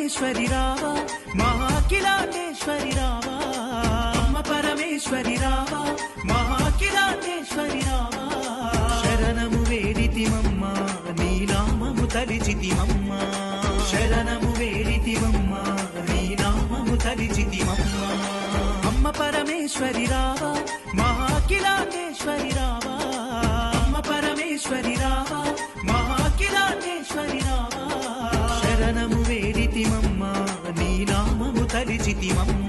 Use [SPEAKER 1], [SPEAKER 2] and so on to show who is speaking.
[SPEAKER 1] పరమేశ్వరి రావా మహాకిలాటేశ్వరి రావా అమ్మ పరమేశ్వరి రావా మహాకిలాటేశ్వరి రావా శరణము వేడితిమమ్మ నీ నామము తలిచితిమమ్మ శరణము వేడితిమమ్మ నీ నామము తలిచితిమమ్మ అమ్మ పరమేశ్వరి రావా మహాకిలాటేశ్వరి రావా అమ్మ పరమేశ్వరి రావా మహాకిలాటేశ్వరి రావా శరణము వేడితిమమ్మ నీ నామము తలిచితిమమ్మ